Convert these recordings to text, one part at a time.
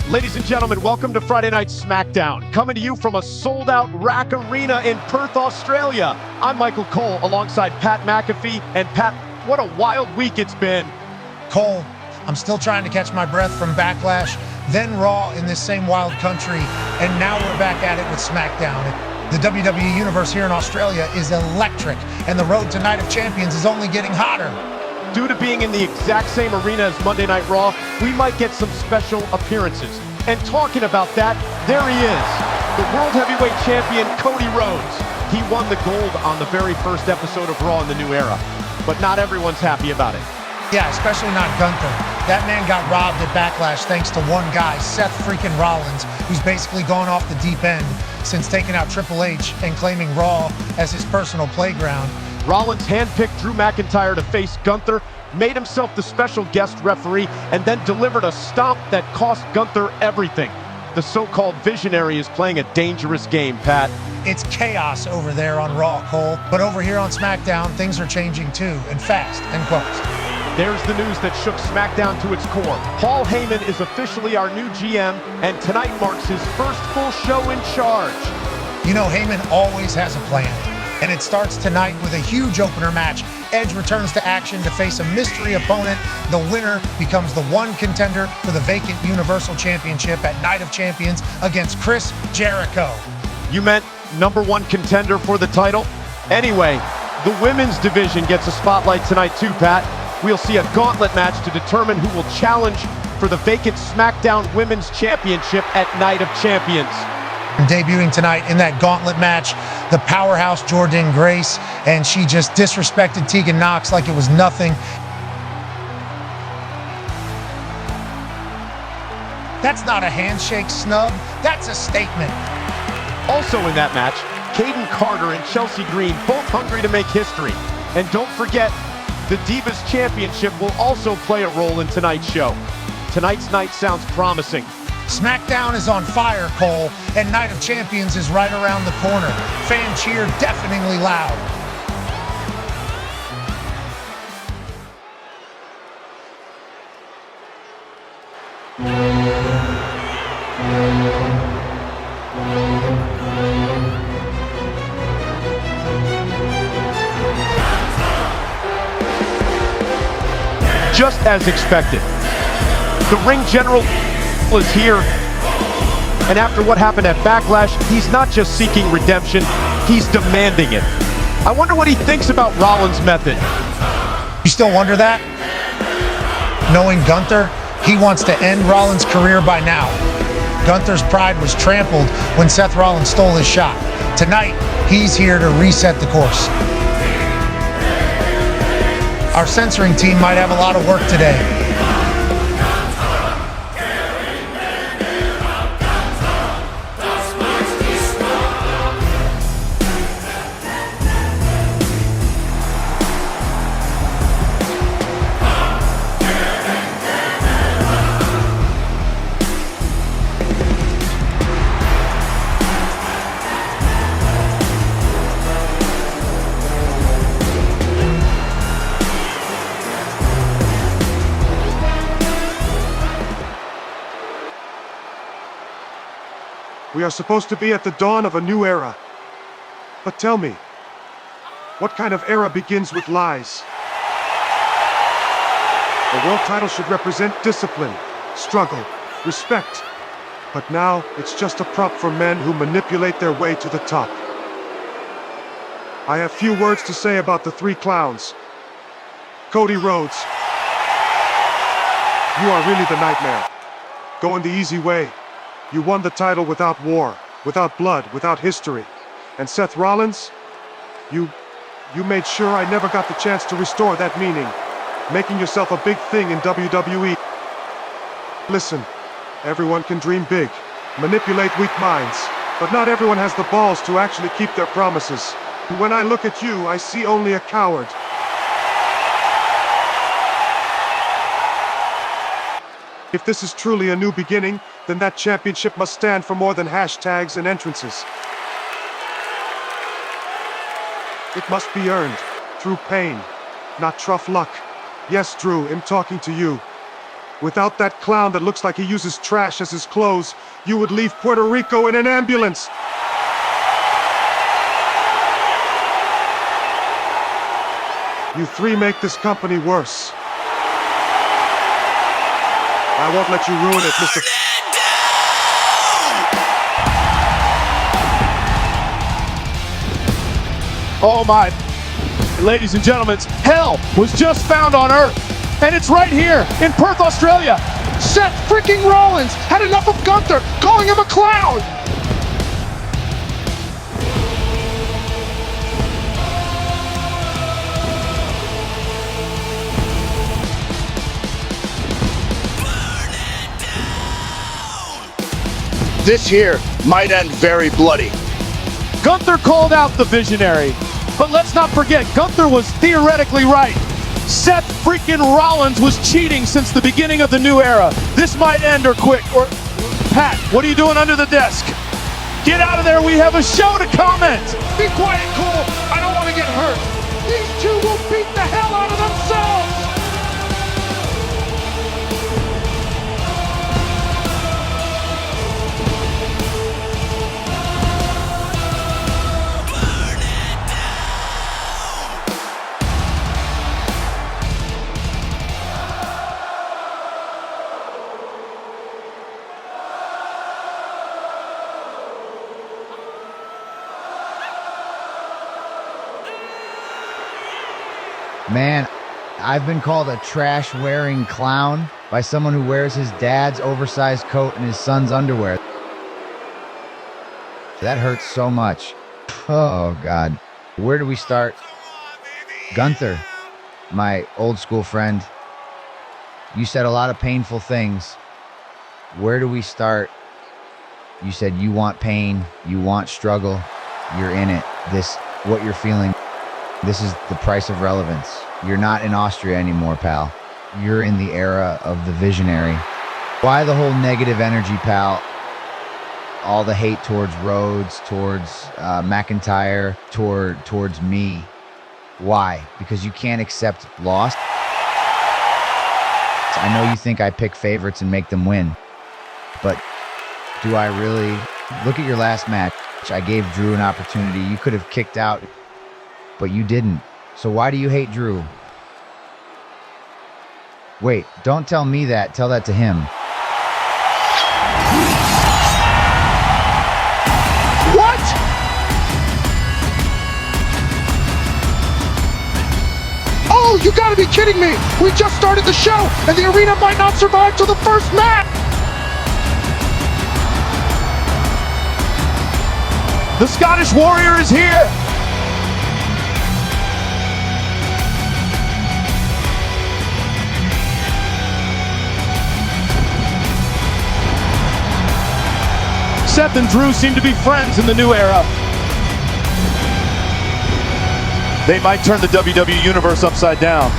Ladies and gentlemen, welcome to Friday Night SmackDown. Coming to you from a sold-out Rack Arena in Perth, Australia. I'm Michael Cole alongside Pat McAfee. And Pat, what a wild week it's been. Cole, I'm still trying to catch my breath from Backlash, then Raw in this same wild country, and now we're back at it with SmackDown. The WWE Universe here in Australia is electric, and the road to Night of Champions is only getting hotter. Due to being in the exact same arena as Monday Night Raw, we might get some special appearances. And talking about that, there he is, the World Heavyweight Champion, Cody Rhodes. He won the gold on the very first episode of Raw in the new era, but not everyone's happy about it. Yeah, especially not Gunther. That man got robbed at Backlash thanks to one guy, Seth freaking Rollins, who's basically gone off the deep end since taking out Triple H and claiming Raw as his personal playground. Rollins handpicked Drew McIntyre to face Gunther, made himself the special guest referee, and then delivered a stomp that cost Gunther everything. The so-called visionary is playing a dangerous game, Pat. It's chaos over there on Raw, Cole. But over here on SmackDown, things are changing too, and fast, end quote. There's the news that shook SmackDown to its core. Paul Heyman is officially our new GM, and tonight marks his first full show in charge. You know, Heyman always has a plan. And it starts tonight with a huge opener match. Edge returns to action to face a mystery opponent. The winner becomes the one contender for the vacant Universal Championship at Night of Champions against Chris Jericho. You meant #1 contender for the title? Anyway, the women's division gets a spotlight tonight too, Pat. We'll see a gauntlet match to determine who will challenge for the vacant SmackDown Women's Championship at Night of Champions. Debuting tonight in that gauntlet match, the powerhouse Jordynne Grace, and she just disrespected Tegan Nox like it was nothing. That's not a handshake snub, that's a statement. Also in that match, Caden Carter and Chelsea Green both hungry to make history. And don't forget, the Divas Championship will also play a role in tonight's show. Tonight's night sounds promising. SmackDown is on fire, Cole, and Night of Champions is right around the corner. Fan cheer deafeningly loud. Just as expected, the ring general is here, and after what happened at Backlash, he's not just seeking redemption, he's demanding it. I wonder what he thinks about Rollins' method. You still wonder that? Knowing Gunther, he wants to end Rollins' career by now. Gunther's pride was trampled when Seth Rollins stole his shot. Tonight, he's here to reset the course. Our censoring team might have a lot of work today. We are supposed to be at the dawn of a new era. But tell me, what kind of era begins with lies? The world title should represent discipline, struggle, respect. But now, it's just a prop for men who manipulate their way to the top. I have few words to say about the three clowns. Cody Rhodes, you are really the nightmare. Going the easy way. You won the title without war, without blood, without history. And Seth Rollins, you made sure I never got the chance to restore that meaning, making yourself a big thing in WWE. Listen, everyone can dream big, manipulate weak minds, but not everyone has the balls to actually keep their promises. When I look at you, I see only a coward. If this is truly a new beginning, then that championship must stand for more than hashtags and entrances. It must be earned, through pain, not tough luck. Yes, Drew, I'm talking to you. Without that clown that looks like he uses trash as his clothes, you would leave Puerto Rico in an ambulance. You three make this company worse. I won't let you ruin it, Mr. Oh my, ladies and gentlemen, hell was just found on Earth. And it's right here in Perth, Australia. Seth freaking Rollins had enough of Gunther, calling him a clown. This here might end very bloody. Gunther called out the visionary. But let's not forget, Gunther was theoretically right. Seth freaking Rollins was cheating since the beginning of the new era. This might end or quick. Or Pat, what are you doing under the desk? Get out of there, we have a show to comment. Be quiet, Cole. I don't want to get hurt. These two will beat the hell out of themselves. Man, I've been called a trash-wearing clown by someone who wears his dad's oversized coat and his son's underwear. That hurts so much. Oh, God. Where do we start? Gunther, my old school friend. You said a lot of painful things. Where do we start? You said you want pain, you want struggle, you're in it. This, what you're feeling, this is the price of relevance. You're not in Austria anymore, pal. You're in the era of the visionary. Why the whole negative energy, pal? All the hate towards Rhodes, towards McIntyre, towards me. Why? Because you can't accept loss? I know you think I pick favorites and make them win, but do I really? Look at your last match. I gave Drew an opportunity. You could have kicked out, but you didn't. So why do you hate Drew? Wait, don't tell me that. Tell that to him. What? Oh, you gotta be kidding me. We just started the show, and the arena might not survive till the first match. The Scottish Warrior is here. Seth and Drew seem to be friends in the new era. They might turn the WWE Universe upside down.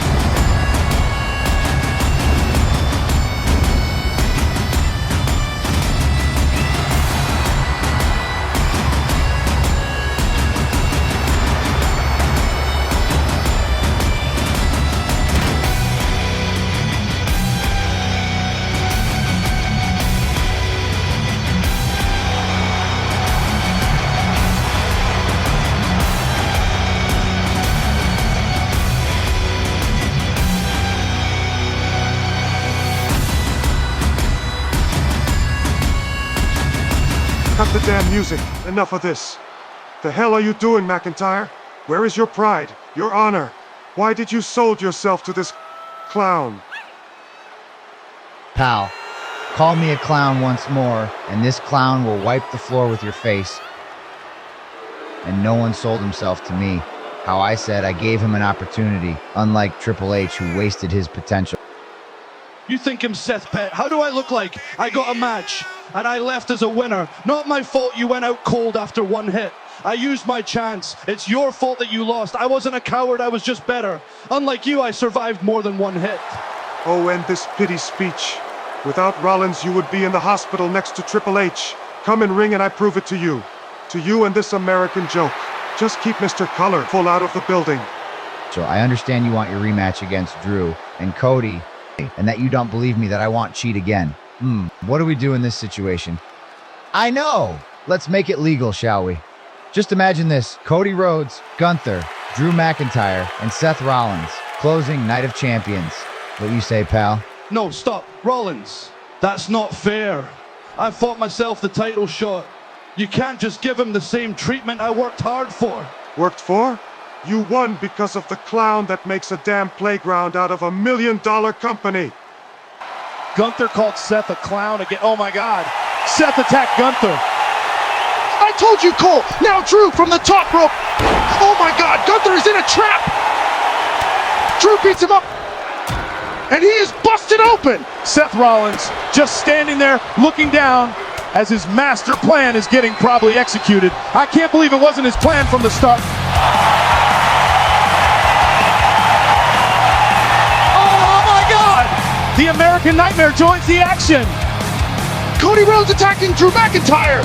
Cut the damn music. Enough of this. The hell are you doing, McIntyre? Where is your pride? Your honor? Why did you sold yourself to this clown? Pal, call me a clown once more, and this clown will wipe the floor with your face. And no one sold himself to me. How I said I gave him an opportunity, unlike Triple H, who wasted his potential. You think I'm Seth Pet? How do I look like? I got a match, and I left as a winner. Not my fault you went out cold after one hit. I used my chance. It's your fault that you lost. I wasn't a coward, I was just better. Unlike you, I survived more than one hit. Oh, and this pity speech. Without Rollins, you would be in the hospital next to Triple H. Come and ring and I prove it to you. To you and this American joke. Just keep Mr. Colorful out of the building. So I understand you want your rematch against Drew and Cody. and that you don't believe me that I want cheat again. What do we do in this situation? I know! Let's make it legal, shall we? Just imagine this. Cody Rhodes, Gunther, Drew McIntyre, and Seth Rollins. Closing Night of Champions. What you say, pal? No, stop. Rollins, that's not fair. I fought myself the title shot. You can't just give him the same treatment I worked hard for. Worked for? You won because of the clown that makes a damn playground out of $1 million company. Gunther called Seth a clown again. Oh my God. Seth attacked Gunther. I told you, Cole. Now Drew from the top rope. Oh my God, Gunther is in a trap. Drew beats him up. And he is busted open. Seth Rollins just standing there looking down as his master plan is getting probably executed. I can't believe it wasn't his plan from the start. Oh my God! The American Nightmare joins the action. Cody Rhodes attacking Drew McIntyre.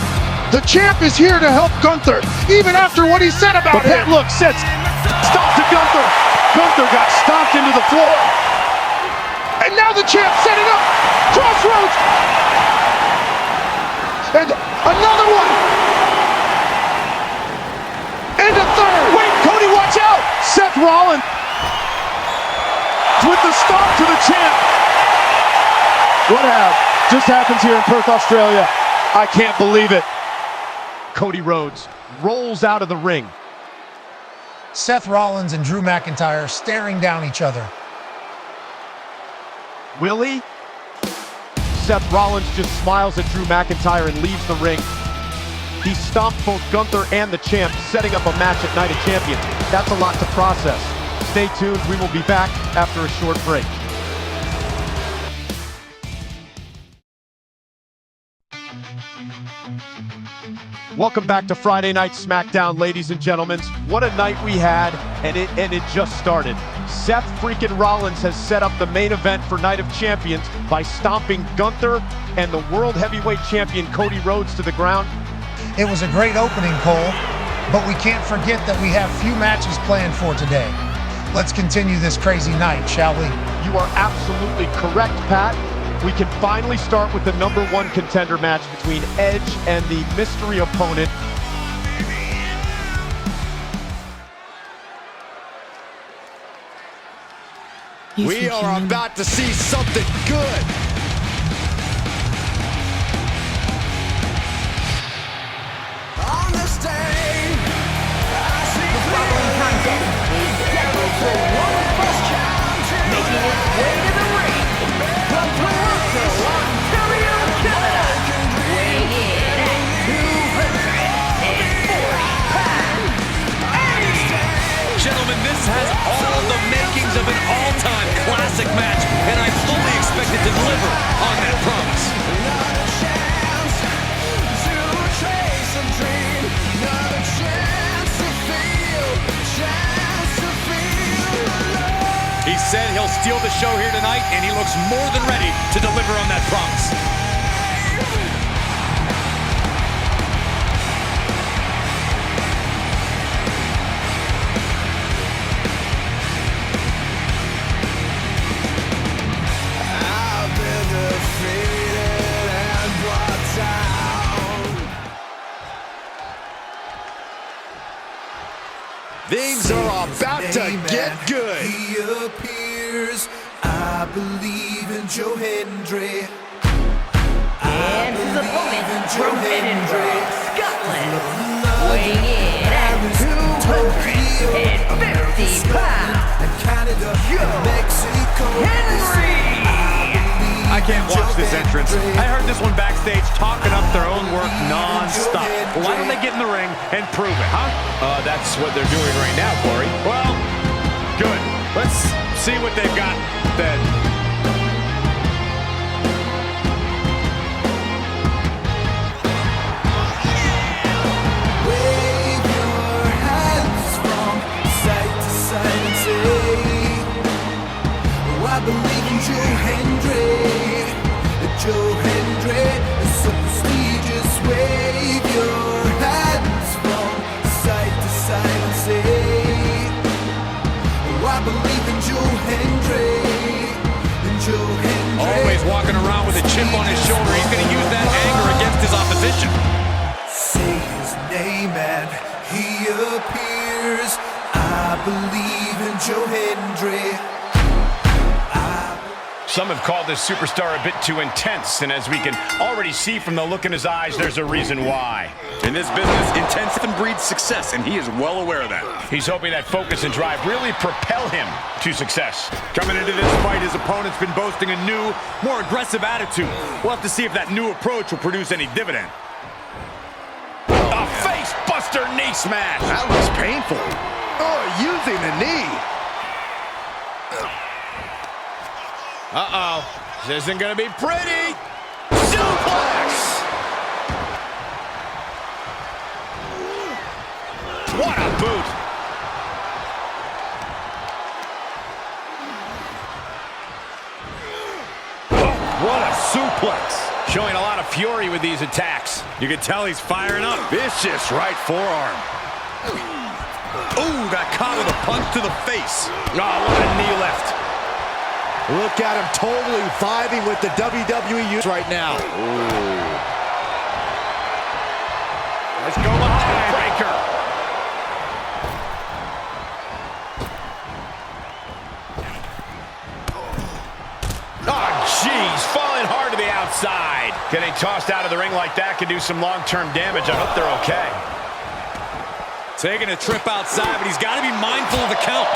The champ is here to help Gunther, even after what he said about But that him. look sets stop to Gunther. Gunther got stomped into the floor. And now the champ setting up Crossroads. And another one. And a third. Wait, Cody, watch out! Seth Rollins with the stomp to the champ. What just happens here in Perth, Australia? I can't believe it. Cody Rhodes rolls out of the ring. Seth Rollins and Drew McIntyre staring down each other. Will he? Seth Rollins just smiles at Drew McIntyre and leaves the ring. He stomped both Gunther and the champ, setting up a match at Night of Champions. That's a lot to process. Stay tuned. We will be back after a short break. Welcome back to Friday Night SmackDown, ladies and gentlemen. What a night we had, and it just started. Seth freaking Rollins has set up the main event for Night of Champions by stomping Gunther and the World Heavyweight Champion Cody Rhodes to the ground. It was a great opening, Cole, but we can't forget that we have few matches planned for today. Let's continue this crazy night, shall we? You are absolutely correct, Pat. We can finally start with the #1 contender match between Edge and the mystery opponent. We are about to see something good. On the stage, I see the following contest is scheduled for one first challenge, making its way to the ring from Toronto, Ontario, Canada, weighing in at 240 pounds. Gentlemen, this has all the makings of an all-time classic match, and I fully expect it to deliver on that promise. He said he'll steal the show here tonight, and he looks more than ready to deliver on that promise. Things are about to get good. He appears. I believe in Joe Hendry. And his opponent from Edinburgh, Scotland, weighing in at 250 pounds, Joe Hendry! I can't watch this entrance. I heard this one backstage talking up their own work non-stop. Why don't they get in the ring and prove it, huh? That's what they're doing right now, Corey. Well, good. Let's see what they've got then. Wave your hands from side to side and say, oh, I believe in Joe Hendry. Joe Hendry is so prestigious. Wave your hands from side to side and say, oh, I believe in Joe Hendry. walking around with a chip on his shoulder. He's going to use that anger against his opposition. Say his name and he appears. I believe in Joe Hendry. Some have called this superstar a bit too intense, and as we can already see from the look in his eyes, there's a reason why. In this business, intensity breeds success, and he is well aware of that. He's hoping that focus and drive really propel him to success. Coming into this fight, his opponent's been boasting a new, more aggressive attitude. We'll have to see if that new approach will produce any dividend. A face-buster knee smash. That looks painful. Oh, using the knee. Uh-oh. This isn't going to be pretty. Suplex! What a boot. Oh, what a suplex. Showing a lot of fury with these attacks. You can tell he's firing up. Vicious right forearm. Ooh, got caught with a punch to the face. Oh, what a knee lift. Look at him totally vibing with the WWE right now. Ooh. Let's go behind breaker. Oh, jeez, falling hard to the outside. Getting tossed out of the ring like that can do some long-term damage. I hope they're okay. Taking a trip outside, but he's got to be mindful of the count.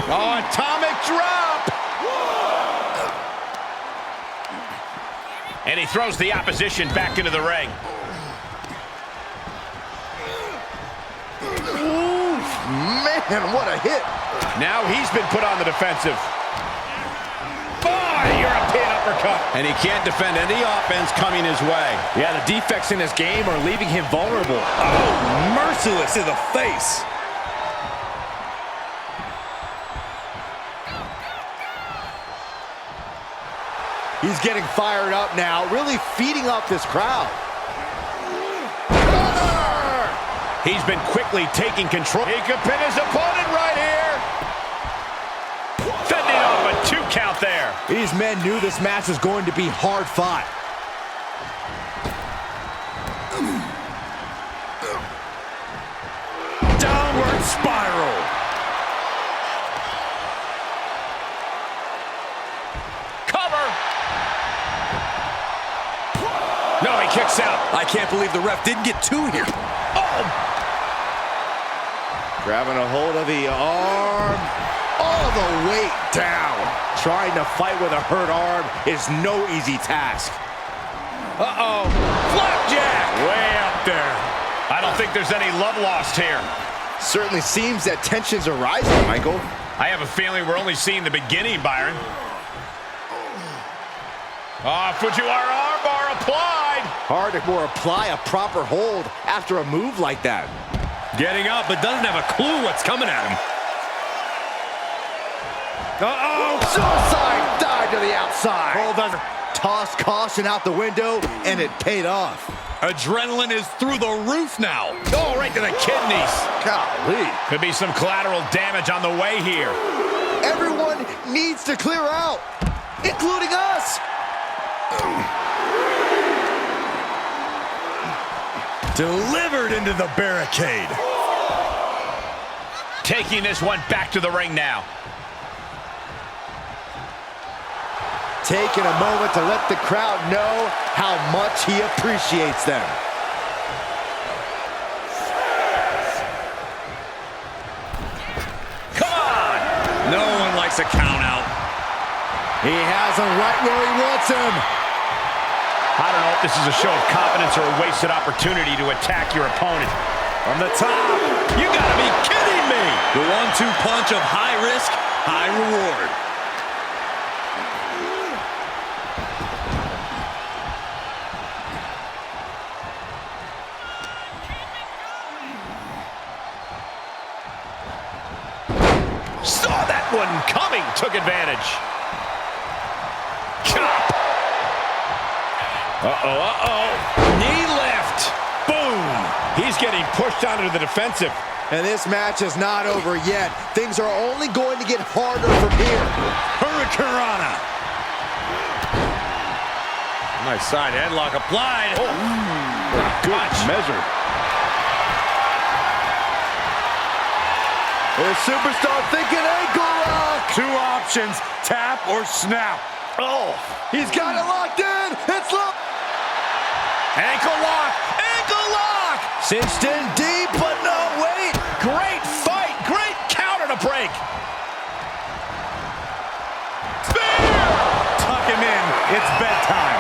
Oh, atomic drop! And he throws the opposition back into the ring. Ooh, man, what a hit. Now he's been put on the defensive. Oh, European uppercut. And he can't defend any offense coming his way. Yeah, the defects in this game are leaving him vulnerable. Oh, merciless to the face. He's getting fired up now, really feeding off this crowd. He's been quickly taking control. He could pin his opponent right here. Fending off a 2 count there. These men knew this match was going to be hard fought. Downward spiral. No, he kicks out. I can't believe the ref didn't get 2 here. Oh! Grabbing a hold of the arm. All the weight down. Trying to fight with a hurt arm is no easy task. Uh-oh. Flapjack! Way up there. I don't think there's any love lost here. Certainly seems that tensions are rising, Michael. I have a feeling we're only seeing the beginning, Byron. Fujiwara armbar applied. Hard to apply a proper hold after a move like that. Getting up, but doesn't have a clue what's coming at him. Uh-oh! Suicide dive to the outside. Hold on. Tossed caution out the window, and it paid off. Adrenaline is through the roof now. Oh, right to the kidneys. Golly. Could be some collateral damage on the way here. Everyone needs to clear out, including us. Delivered into the barricade. Taking this one back to the ring now. Taking a moment to let the crowd know how much he appreciates them. Come on! No one likes a count out. He has him right where he wants him. I don't know if this is a show of confidence or a wasted opportunity to attack your opponent. From the top, you gotta be kidding me! The 1-2 punch of high risk, high reward. Saw that one coming, took advantage. Chop! Uh-oh. Knee lift. Boom. He's getting pushed onto the defensive. And this match is not over yet. Things are only going to get harder from here. Hurricanrana. Nice side headlock applied. Oh, good measure. The superstar thinking ankle lock. Two options, tap or snap. Oh, he's got it locked in. It's locked. Ankle lock, ankle lock. Cinched in deep, but no, wait. Great fight, great counter to break. Spear! Tuck him in, it's bedtime.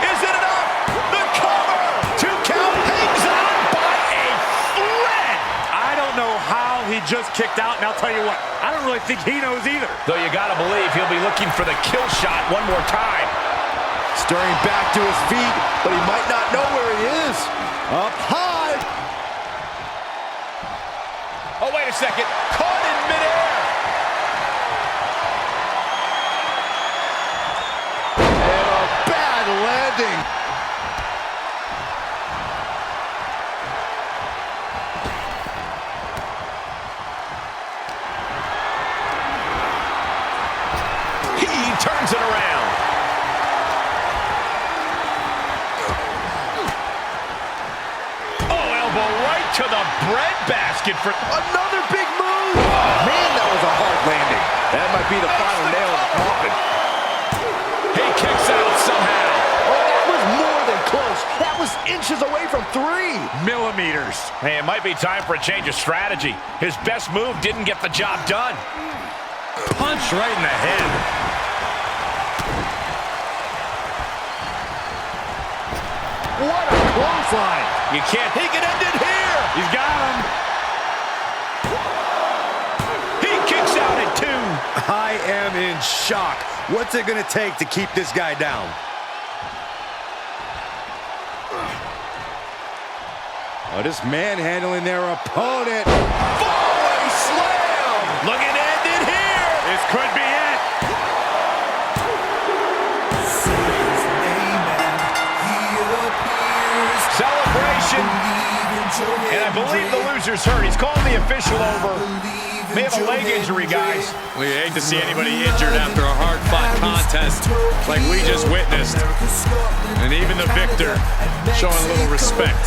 Is it enough? The cover! 2 count hangs on by a thread. I don't know how he just kicked out, and I'll tell you what, I don't really think he knows either. Though you gotta believe he'll be looking for the kill shot one more time. Stirring back to his feet, but he might not know where he is. Up high. Oh, wait a second. Caught in midair. And a bad landing. He turns it around. To the breadbasket for another big move. Man, that was a hard landing. That might be the final nail in the coffin. He kicks out somehow. Oh, that was more than close. That was inches away from 3 millimeters. Hey, it might be time for a change of strategy. His best move didn't get the job done. Punch right in the head. What a clothesline. You can't. He can end it here. He's got him. He kicks out at 2. I am in shock. What's it going to take to keep this guy down? Oh, just manhandling their opponent. Foley slam. Looking to end it here. This could be it. Celebration. And I believe the loser's hurt. He's calling the official over. May have a leg injury, guys. We hate to see anybody injured after a hard-fought contest like we just witnessed. And even the victor showing a little respect.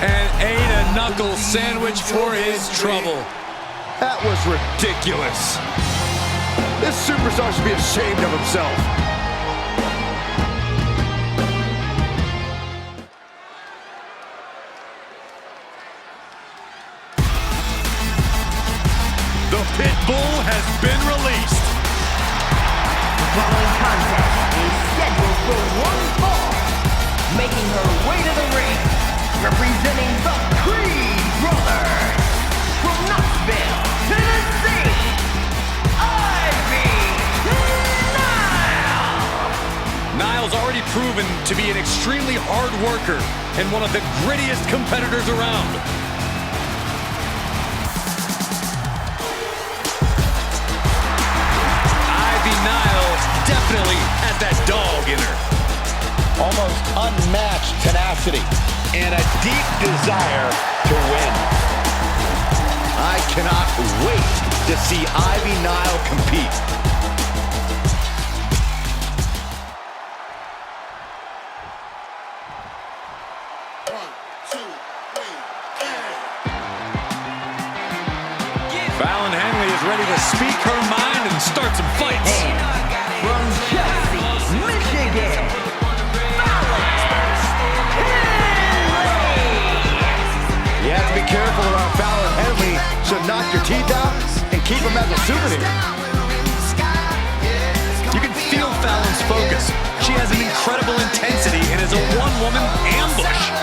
And ate a knuckle sandwich for his trouble. That was ridiculous. This superstar should be ashamed of himself. The pit bull has been released. The following contest is scheduled for one fall. Making her way to the ring, representing the Creed Brothers. From Knoxville, Tennessee, Ivy Nile. Nile's already proven to be an extremely hard worker and one of the grittiest competitors around. Definitely has that dog in her. Almost unmatched tenacity and a deep desire to win. I cannot wait to see Ivy Nile compete. Fallon Henley is ready to speak her mind and start some fights. From Chelsea, Michigan, Fallon Henley. You have to be careful around Fallon Henley. She'll knock your teeth out and keep them as a souvenir. You can feel Fallon's focus. She has an incredible intensity and is a one-woman ambush.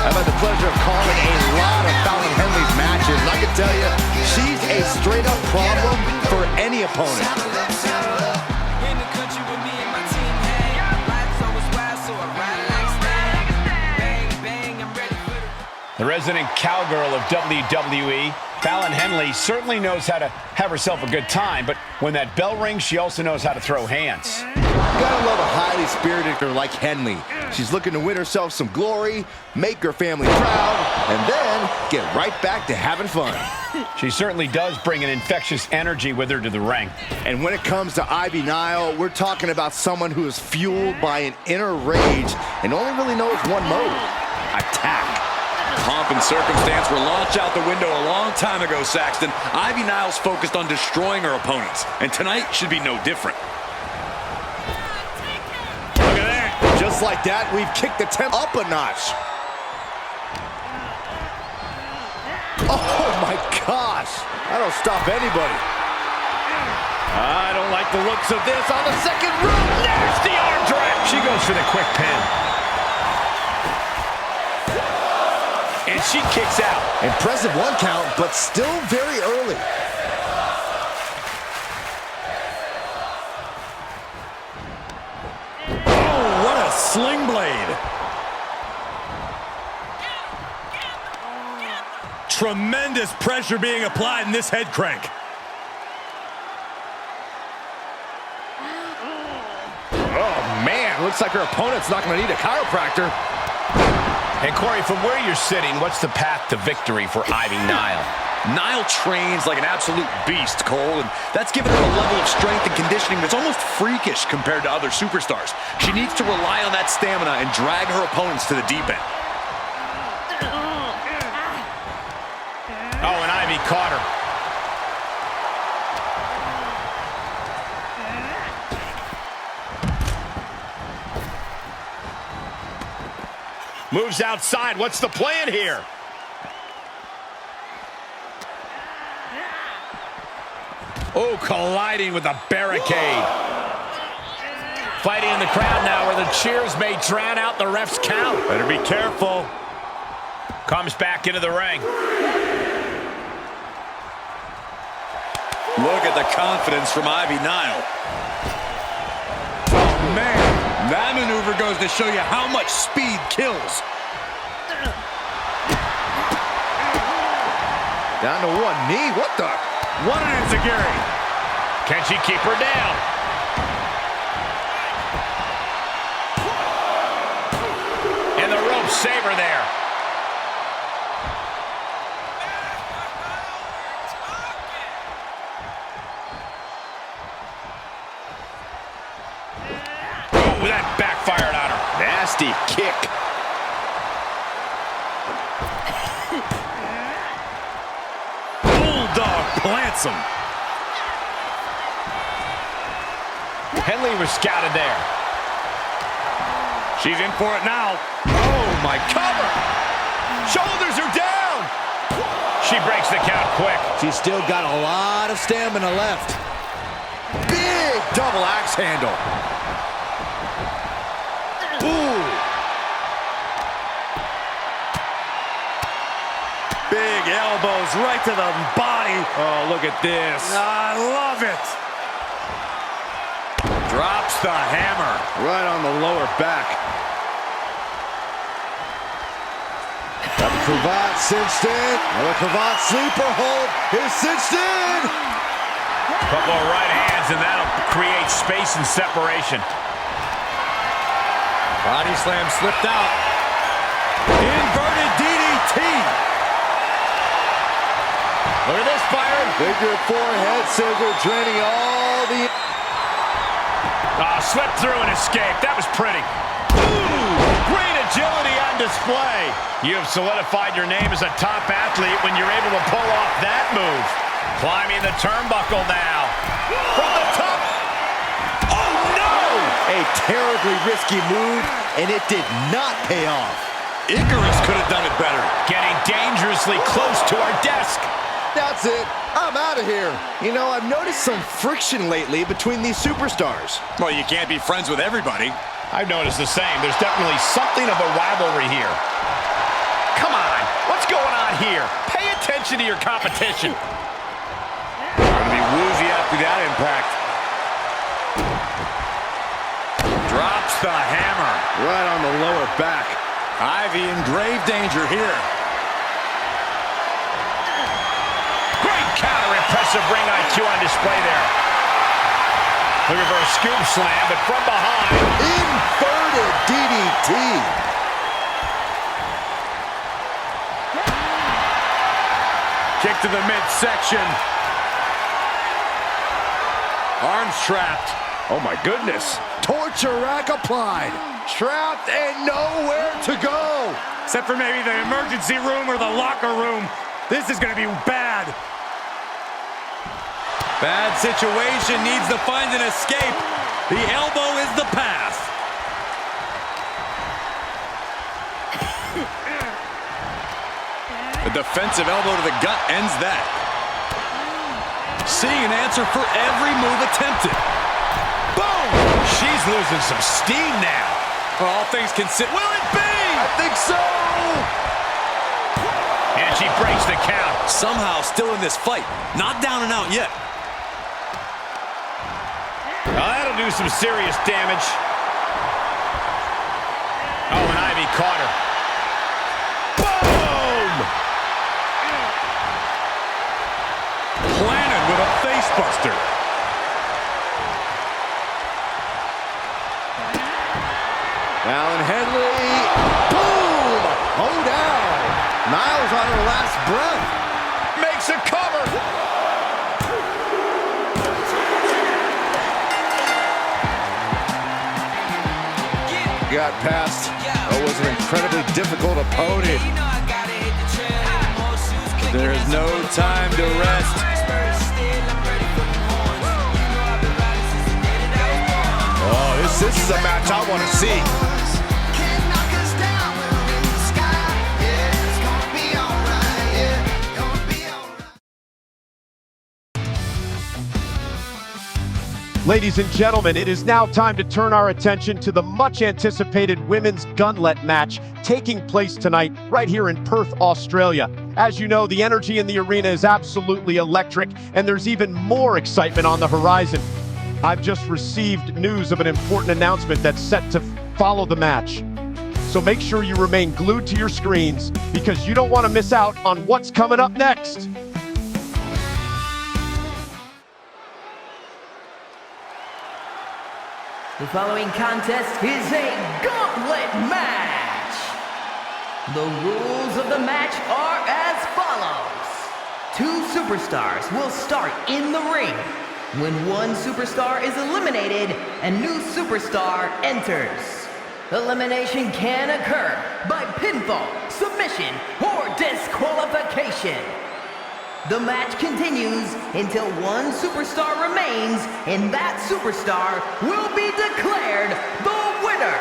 I've had the pleasure of calling a lot of Fallon Henley's matches, and I can tell you, she's a straight-up problem for any opponent. The resident cowgirl of WWE, Fallon Henley, certainly knows how to have herself a good time, but when that bell rings, she also knows how to throw hands. You gotta love a highly spirited girl like Henley. She's looking to win herself some glory, make her family proud, and then get right back to having fun. She certainly does bring an infectious energy with her to the ring. And when it comes to Ivy Nile, we're talking about someone who is fueled by an inner rage and only really knows one mode: attack. Pomp and circumstance were launched out the window a long time ago, Saxton. Ivy Nile's focused on destroying her opponents, and tonight should be no different. Look at that. Just like that, we've kicked the temp up a notch. Oh my gosh. That'll stop anybody. I don't like the looks of this on the second rope. Nasty arm drag. She goes for the quick pin. And she kicks out. Impressive 1 count, but still very early. Oh, what a sling blade. Tremendous pressure being applied in this head crank. Oh man, looks like her opponent's not going to need a chiropractor. And Corey, from where you're sitting, what's the path to victory for Ivy Nile? Nile trains like an absolute beast, Cole, and that's given her a level of strength and conditioning that's almost freakish compared to other superstars. She needs to rely on that stamina and drag her opponents to the deep end. Oh, and Ivy caught her. Moves outside. What's the plan here? Oh, colliding with a barricade. Fighting in the crowd now where the cheers may drown out the ref's count. Better be careful. Comes back into the ring. Look at the confidence from Ivy Nile. Oh, man. That maneuver goes to show you how much speed kills. Down to one knee. What the? What an enziguri. Can she keep her down? And the rope saver there. Oh, that backfired on her. Nasty kick. Bulldog plants him. Henley was scouted there. She's in for it now. Oh, my cover. Shoulders are down. She breaks the count quick. She's still got a lot of stamina left. Big double axe handle. Ooh. Big elbows right to the body. Oh, look at this. I love it. Drops the hammer. Right on the lower back. Got the cravat cinched in. Another cravat sleeper hold is cinched in. Couple of right hands, and that'll create space and separation. Body slam slipped out. Inverted DDT. Look at this, Byron. Figure 4 head scissor draining all the... Slipped through and escaped. That was pretty. Ooh, great agility on display. You have solidified your name as a top athlete when you're able to pull off that move. Climbing the turnbuckle now. From the top. Oh, no! A terribly risky move, and it did not pay off. Icarus could have done it better. Getting dangerously close to our desk. That's it. I'm out of here. You know, I've noticed some friction lately between these superstars. Well, you can't be friends with everybody. I've noticed the same. There's definitely something of a rivalry here. Come on. What's going on here? Pay attention to your competition. Going to be woozy after that impact. Drops the hammer. Right on the lower back. Ivy in grave danger here. Great counter. Impressive ring IQ on display there. Looking for a scoop slam, but from behind. Inverted DDT. Kick to the midsection. Arms trapped. Oh my goodness. Torture rack applied. Trapped and nowhere to go. Except for maybe the emergency room or the locker room. This is going to be bad. Bad situation, needs to find an escape. The elbow is the path. The defensive elbow to the gut ends that. Seeing an answer for every move attempted. Boom! She's losing some steam now. For all things considered, will it be? I think so. And she breaks the count. Somehow still in this fight. Not down and out yet. Well, that'll do some serious damage. Oh, and Ivy caught her. Boom! Planted with a facebuster. Alan Henley. Boom! Oh, down. Niles on her last breath. Makes a cover. Got past what was an incredibly difficult opponent. There is no time to rest. Oh, this is a match I want to see. Ladies and gentlemen, it is now time to turn our attention to the much-anticipated women's gunlet match taking place tonight right here in Perth, Australia. As you know, the energy in the arena is absolutely electric, and there's even more excitement on the horizon. I've just received news of an important announcement that's set to follow the match. So make sure you remain glued to your screens because you don't want to miss out on what's coming up next. The following contest is a gauntlet match. The rules of the match are as follows. 2 superstars will start in the ring. When one superstar is eliminated, a new superstar enters. Elimination can occur by pinfall, submission, or disqualification. The match continues until one superstar remains, and that superstar will be declared the winner.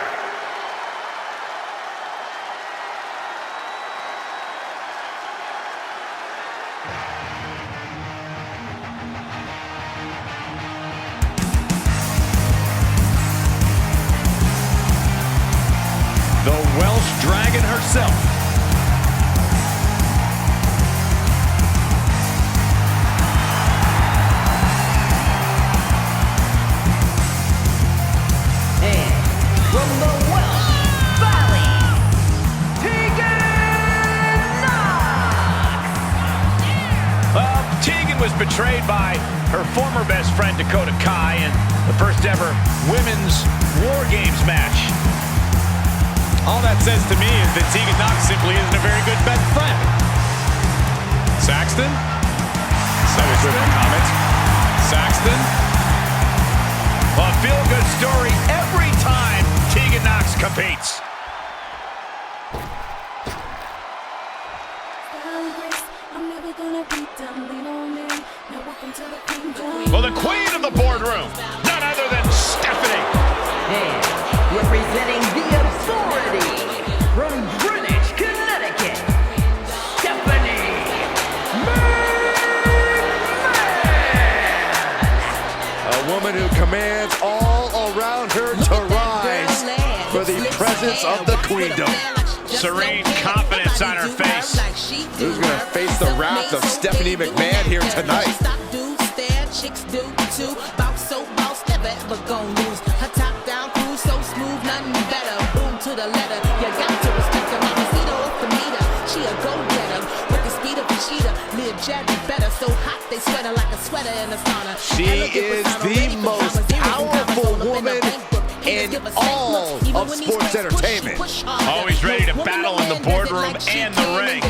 The Welsh Dragon herself. From the Welsh Valley, Tegan Knox! Well, Tegan was betrayed by her former best friend Dakota Kai in the first ever women's War Games match. All that says to me is that Tegan Knox simply isn't a very good best friend. Saxton? Comments. Saxton? Well, a feel-good story every time Tegan Knox competes. Well, the queen of the boardroom, none other than Stephanie. And representing the authority from Greenwich, Connecticut, Stephanie McMahon. A woman who commands all around her to rise for the presence of the queendom. Serene confidence on her face. Who's going to face the wrath of Stephanie McMahon here tonight? Chicks do too. Bounce so boss, never ever gon' lose. Her top down cruise so smooth, nothing better. Boom to the letter. You got to respect her. Mama see the off the meter. She a go-getter with the speed of a cheetah. Live jaggy better. So hot they sweater like a sweater in the sauna. She is the most powerful in all of sports entertainment. Always ready to battle in the boardroom and the ring.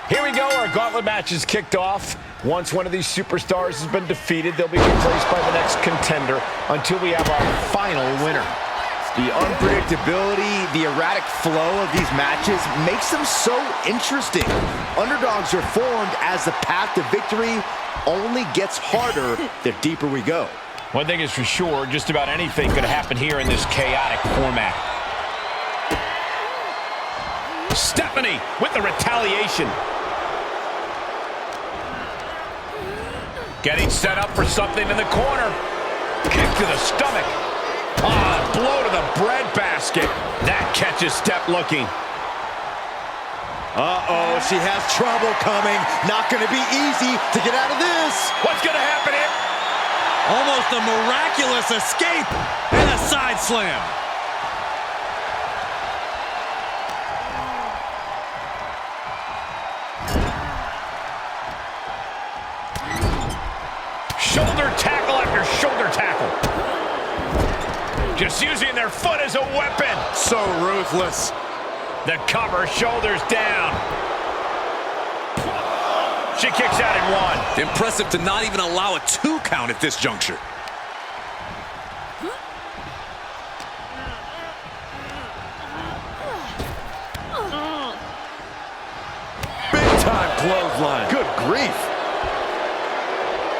Here we go, our gauntlet match is kicked off. Once one of these superstars has been defeated, they'll be replaced by the next contender until we have our final winner. The unpredictability, the erratic flow of these matches makes them so interesting. Underdogs are formed as the path to victory only gets harder the deeper we go. One thing is for sure, just about anything could happen here in this chaotic format. Stephanie with the retaliation. Getting set up for something in the corner. Kick to the stomach. Ah, blow to the breadbasket. That catches Steph looking. Uh-oh, she has trouble coming. Not going to be easy to get out of this. What's going to happen here? Almost a miraculous escape and a side slam. Shoulder tackle after shoulder tackle. Just using their foot as a weapon. So ruthless. The cover, shoulders down. She kicks out in one. Impressive to not even allow a 2 count at this juncture. Big time clothesline. Good grief.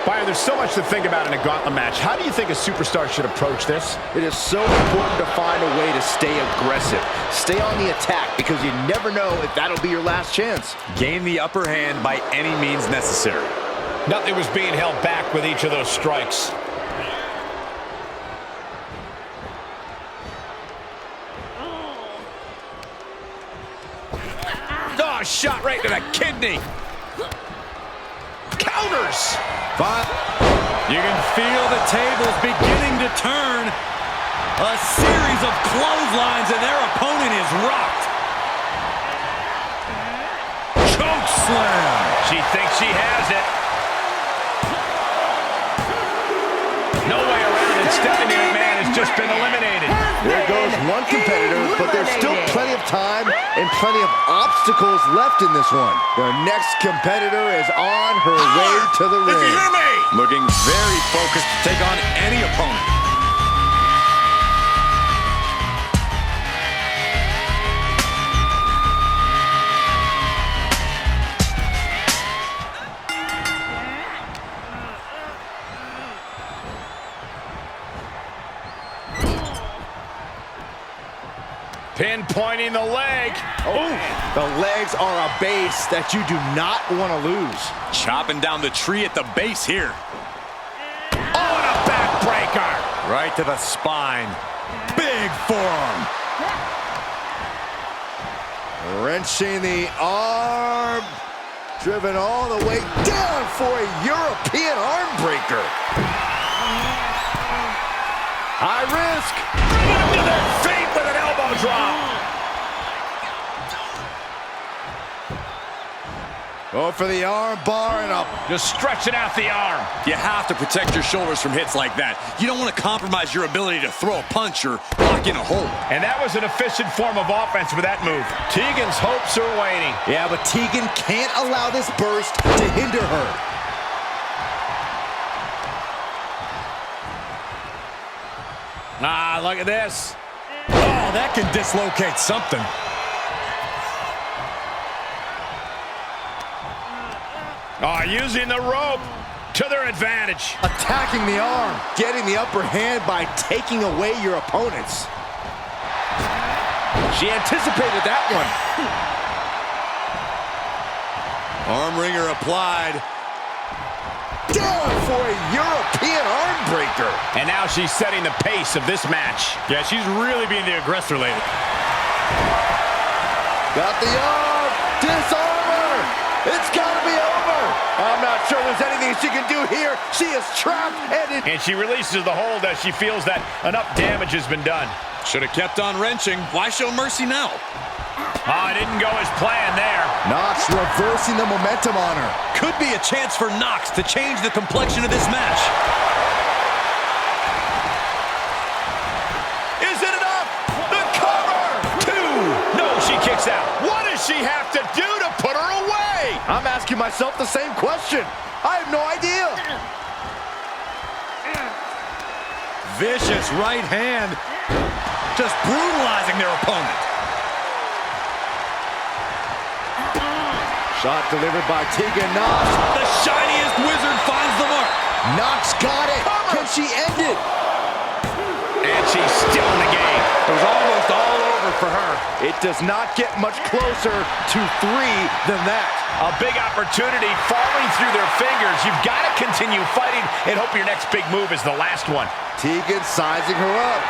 Byron, there's so much to think about in a gauntlet match. How do you think a superstar should approach this? It is so important to find a way to stay aggressive. Stay on the attack because you never know if that'll be your last chance. Gain the upper hand by any means necessary. Nothing was being held back with each of those strikes. Oh, shot right to the kidney. Counters. You can feel the tables beginning to turn. A series of clotheslines and their opponent is rocked. Choke slam. She thinks she has it. No way around it. Stephanie McMahon has just been eliminated. There goes one competitor, but there's still plenty of time and plenty of obstacles left in this one. The next competitor is on her way to the ring. If you hear me. Looking very focused to take on any opponent. Pinpointing the leg. Oh, the legs are a base that you do not want to lose. Chopping down the tree at the base here. Oh, and a backbreaker. Right to the spine. Big forearm. Wrenching the arm. Driven all the way down for a European arm breaker. High risk. Driven to their feet with an elbow drop. Go for the arm bar and up. Just stretching out the arm. You have to protect your shoulders from hits like that. You don't want to compromise your ability to throw a punch or lock in a hold. And that was an efficient form of offense with that move. Tegan's hopes are waning. Yeah, but Tegan can't allow this burst to hinder her. Ah, look at this. Oh, that can dislocate something. Oh, using the rope to their advantage. Attacking the arm, getting the upper hand by taking away your opponents. She anticipated that one. Arm wringer applied. Down for a European arm breaker. And now she's setting the pace of this match. Yeah, she's really being the aggressor lately. Got the arm. Disarmer. It's got to be over. I'm not sure there's anything she can do here. She is trapped. And she releases the hold as she feels that enough damage has been done. Should have kept on wrenching. Why show mercy now? Oh, it didn't go as planned there. Knox reversing the momentum on her. Could be a chance for Knox to change the complexion of this match. Is it enough? The cover! 2! No, she kicks out. What does she have to do to put her away? I'm asking myself the same question. I have no idea. Vicious right hand. Just brutalizing their opponent. Shot delivered by Tegan Knox. The shiniest wizard finds the mark. Knox got it. Can she end it? And she's still in the game. It was almost all over for her. It does not get much closer to 3 than that. A big opportunity falling through their fingers. You've got to continue fighting and hope your next big move is the last one. Tegan sizing her up.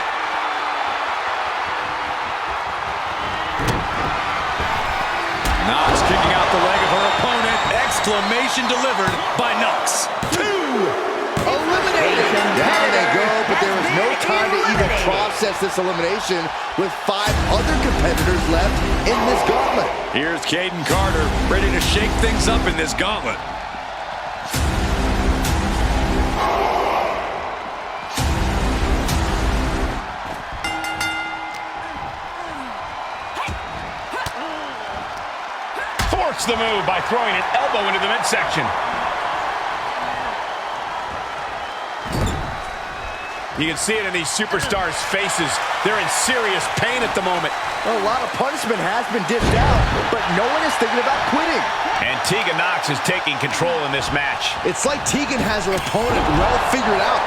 Knox kicking out the leg of her opponent. Exclamation delivered by Knox. 2! Eliminated! Down they go, but there is no time to even process this elimination with 5 other competitors left in this gauntlet. Here's Caden Carter, ready to shake things up in this gauntlet. Forced the move by throwing an elbow into the midsection. You can see it in these superstars' faces. They're in serious pain at the moment. A lot of punishment has been dished out, but no one is thinking about quitting. And Tegan Knox is taking control in this match. It's like Tegan has her opponent well figured out.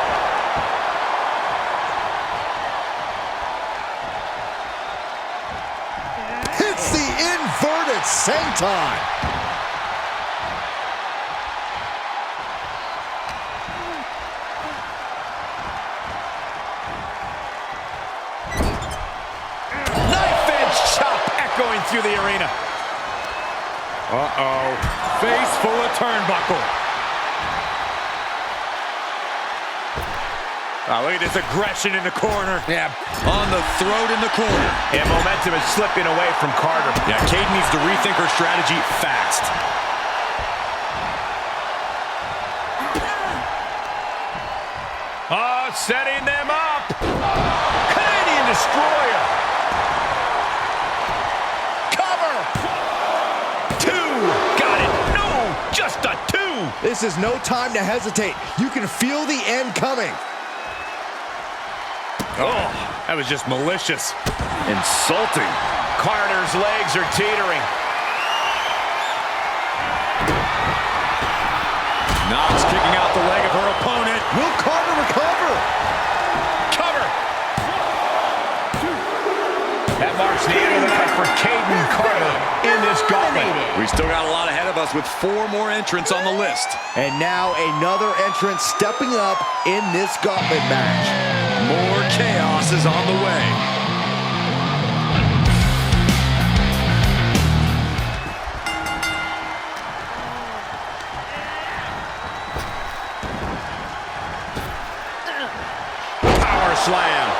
Hits the inverted senton. Going through the arena. Uh-oh. Face full of turnbuckle. Oh, look at this aggression in the corner. Yeah, on the throat in the corner. And momentum is slipping away from Carter. Yeah, Kate needs to rethink her strategy fast. Oh, setting them up. Canadian Destroyer. Just a 2! This is no time to hesitate. You can feel the end coming. Oh, that was just malicious. Insulting. Carter's legs are teetering. Knox kicking out the leg of her opponent. Will Carter recover? Cover! That marks the end of the night for Caden Carter in this gauntlet. We still got a lot ahead of us with 4 more entrants on the list. And now another entrant stepping up in this gauntlet match. More chaos is on the way. Power slam.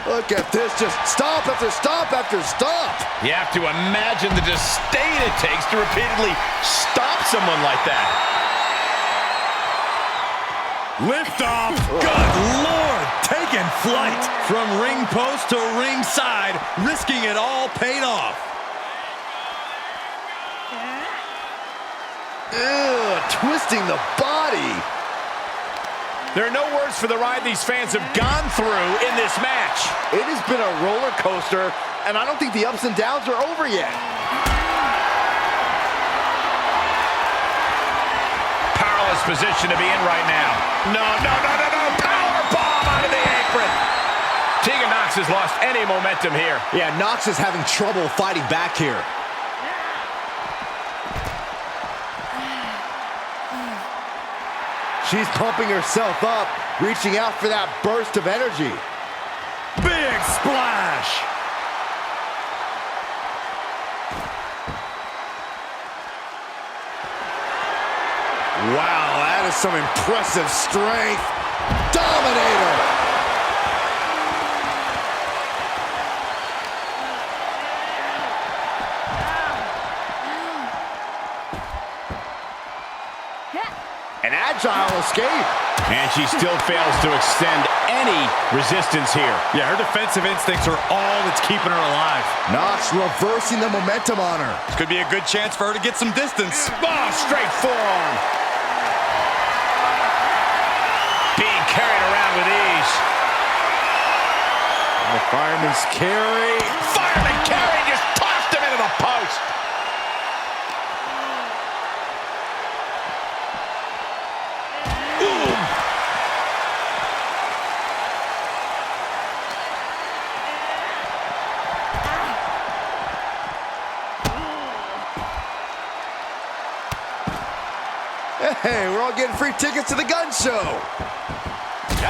Look at this, just stop after stop after stop. You have to imagine the disdain it takes to repeatedly stop someone like that. Lift off. Good Lord, taking flight. From ring post to ringside, risking it all paid off. Ew, twisting the body. There are no words for the ride these fans have gone through in this match. It has been a roller coaster, and I don't think the ups and downs are over yet. Powerless position to be in right now. No. Power bomb out of the apron. Tegan Knox has lost any momentum here. Yeah, Knox is having trouble fighting back here. She's pumping herself up, reaching out for that burst of energy. Big splash. Wow, that that is some impressive strength. Dominator. An agile escape. And she still fails to extend any resistance here. Yeah, her defensive instincts are all that's keeping her alive. Knox reversing the momentum on her. This could be a good chance for her to get some distance. Oh, straight forearm. Being carried around with ease. The fireman's carry. Fireman carry just tossed him into the post. Hey, we're all getting free tickets to the gun show.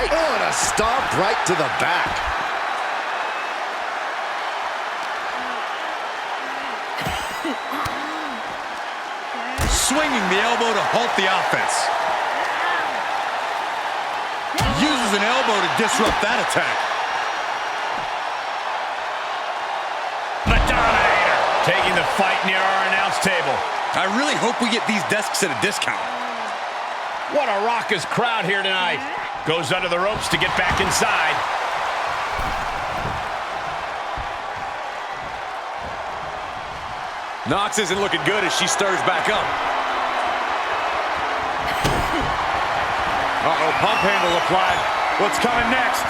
Oh, and a stomp right to the back. Swinging the elbow to halt the offense. Uses an elbow to disrupt that attack. The Dominator taking the fight near our announce table. I really hope we get these desks at a discount. What a raucous crowd here tonight. Goes under the ropes to get back inside. Knox isn't looking good as she stirs back up. Uh-oh, pump handle applied. What's coming next?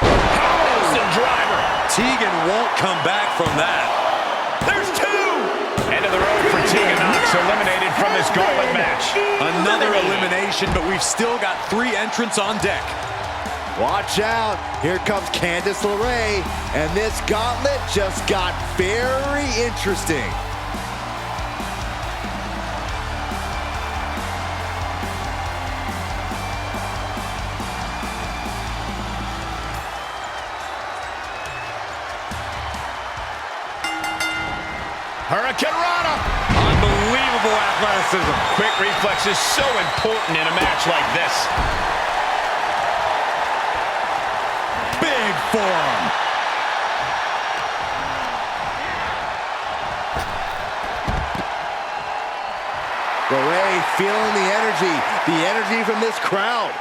Wilson driver. Tegan won't come back from that. There's two. End of the road for Tegan Knox, eliminated from this gauntlet match. Another elimination, but we've still got 3 entrants on deck. Watch out. Here comes Candice LeRae, and this gauntlet just got very interesting. Hurricane Rana. Unbelievable athleticism. Quick reflexes so important in a match like this. Big forearm. LeRae feeling the energy from this crowd.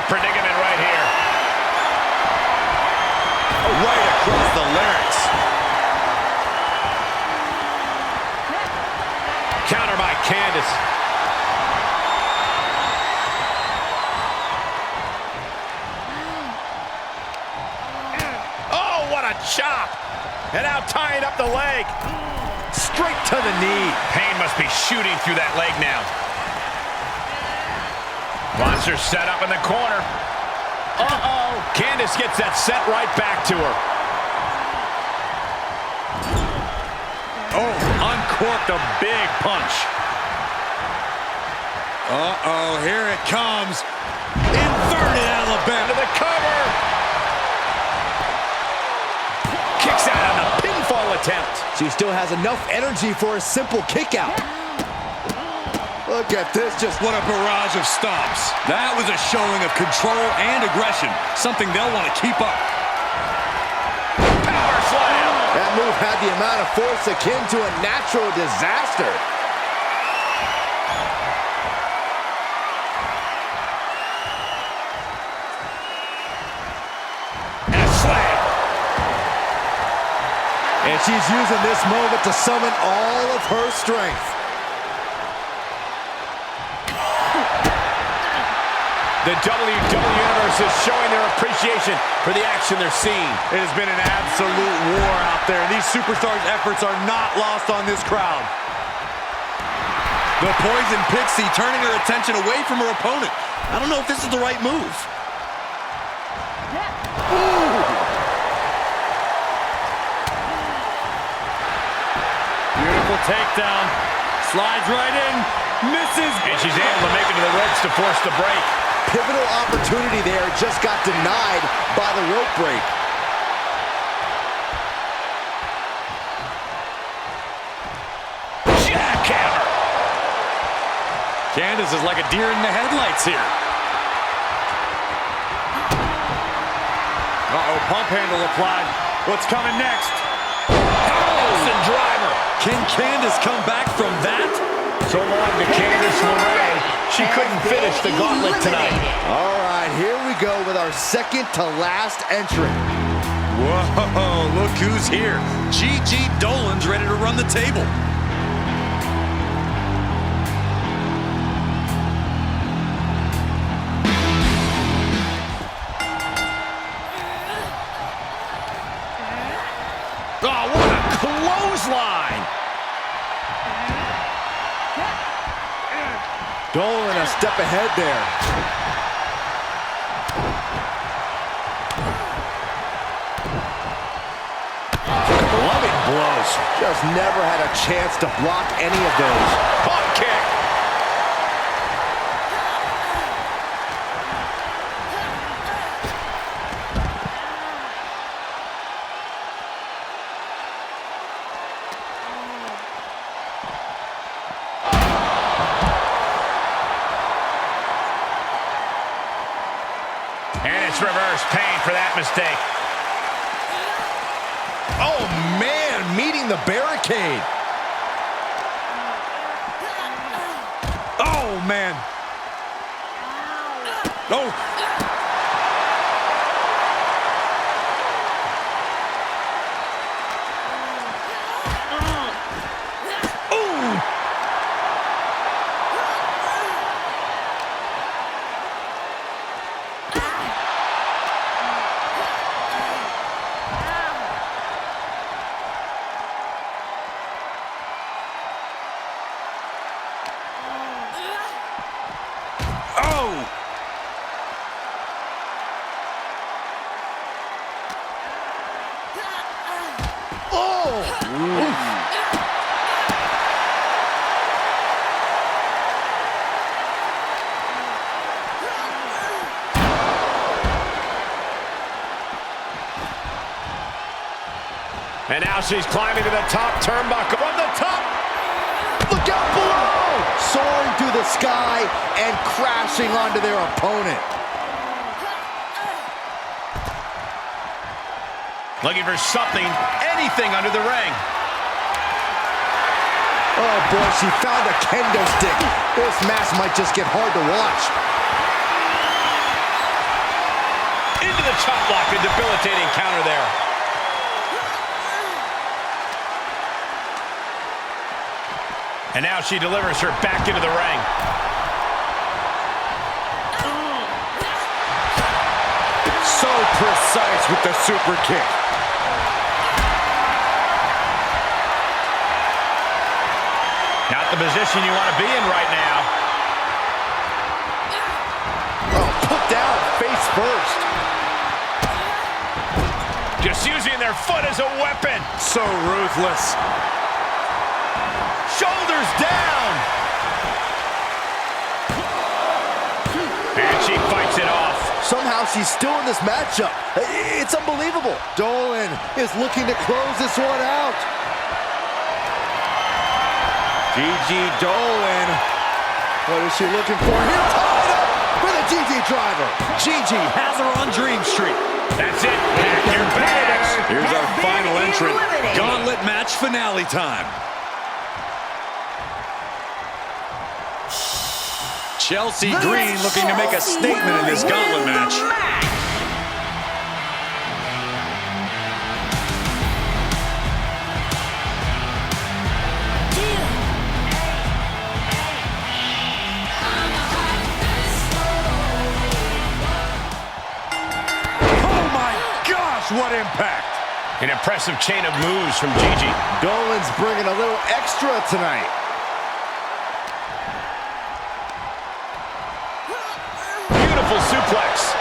Predicament right here. Right across the larynx. Counter by Candice. Oh, what a chop. And now tying up the leg. Straight to the knee. Pain must be shooting through that leg now. Monster set up in the corner. Uh-oh. Candice gets that set right back to her. Oh, uncorked a big punch. Uh-oh, here it comes. Inverted Alabama. To the cover. Kicks out on the pinfall attempt. She still has enough energy for a simple kick out. Look at this, just What a barrage of stomps. That was a showing of control and aggression, something they'll want to keep up. Power slam. that move had the amount of force akin to a natural disaster. And a slam. And she's using this moment to summon all of her strength. The WWE Universe is showing their appreciation for the action they're seeing. It has been an absolute war out there. These superstars' efforts are not lost on this crowd. The Poison Pixie turning her attention away from her opponent. I don't know if this is the right move. Beautiful takedown. Slides right in. Misses. And she's able to make it to the ropes to force the break. pivotal opportunity there just got denied by the rope break. Jackhammer! Candace is like a deer in the headlights here. Uh-oh, pump handle applied. What's coming next? Allison driver. Can Candace come back from that? So long to Candice LeRae. She couldn't finish the gauntlet tonight. All right, here we go with our second to last entrant. Whoa, look who's here. Gigi Dolan's ready to run the table. Oh, what a clothesline! Dolan a step ahead there. Loving blows. Just never had a chance to block any of those. Pump kick. And it's reverse pain for that mistake. Oh, man, meeting the barricade. Oh, man. Oh. And now she's climbing to the top turnbuckle. From the top! Look out below! Soaring through the sky and crashing onto their opponent. Looking for something, anything under the ring. Oh boy, she found a kendo stick. This match might just get hard to watch. Into the chop block, a debilitating counter there. And now she delivers her back into the ring. So precise with the super kick. Not the position you want to be in right now. Oh, put down face first. Just using their foot as a weapon. So ruthless. Shoulders down. And she fights it off. Somehow she's still in this matchup. It's unbelievable. Dolan is looking to close this one out. Gigi Dolan. What is she looking for here? Tied up for the Gigi driver. Gigi has her on Dream Street. That's it. Pack your bags. Here's our final entrant. Gauntlet match finale time. Chelsea Green looking to make a statement in this gauntlet match. Oh my gosh, what impact! An impressive chain of moves from Gigi. Dolan's bringing a little extra tonight. Beautiful suplex.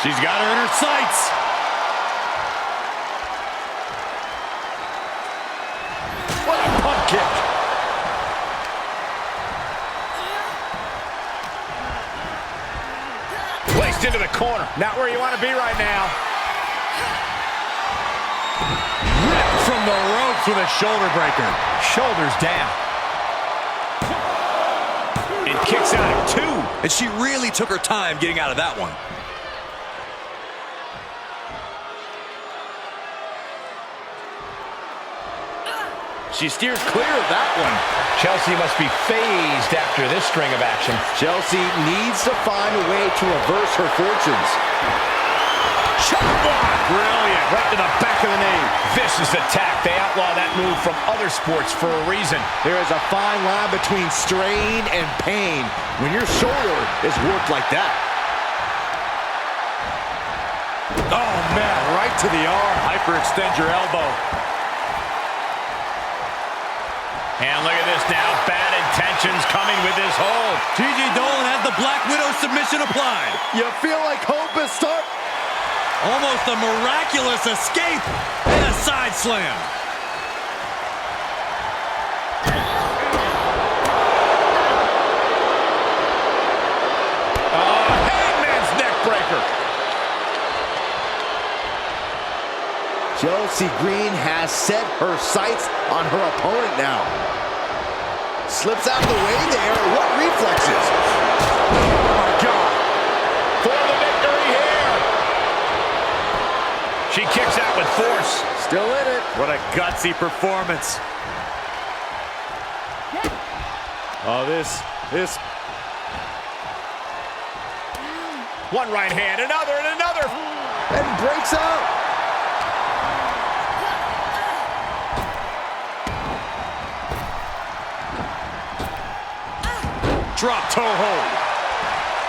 She's got her in her sights. What a pump kick. Released into the corner. Not where you want to be right now. Ripped from the ropes with a shoulder breaker. Shoulders down. And kicks out at 2. And she really took her time getting out of that one. She steers clear of that one. Chelsea must be phased after this string of action. Chelsea needs to find a way to reverse her fortunes. Shot block. Brilliant. Right to the back of the knee. Vicious attack. They outlaw that move from other sports for a reason. There is a fine line between strain and pain when your shoulder is worked like that. Oh, man, right to the arm. Hyperextend your elbow. And look at this now. Bad intentions coming with this hold. Gigi Dolan has the Black Widow submission applied. You feel like hope is starting. Almost a miraculous escape and a side slam. Hangman's neck breaker. Chelsea Green has set her sights on her opponent now. Slips out of the way there. What reflexes? Oh my God. For the victory here. She kicks out with force. Still in it. What a gutsy performance. Oh, this. One right hand, another, and another. And breaks out. Drop toe hold.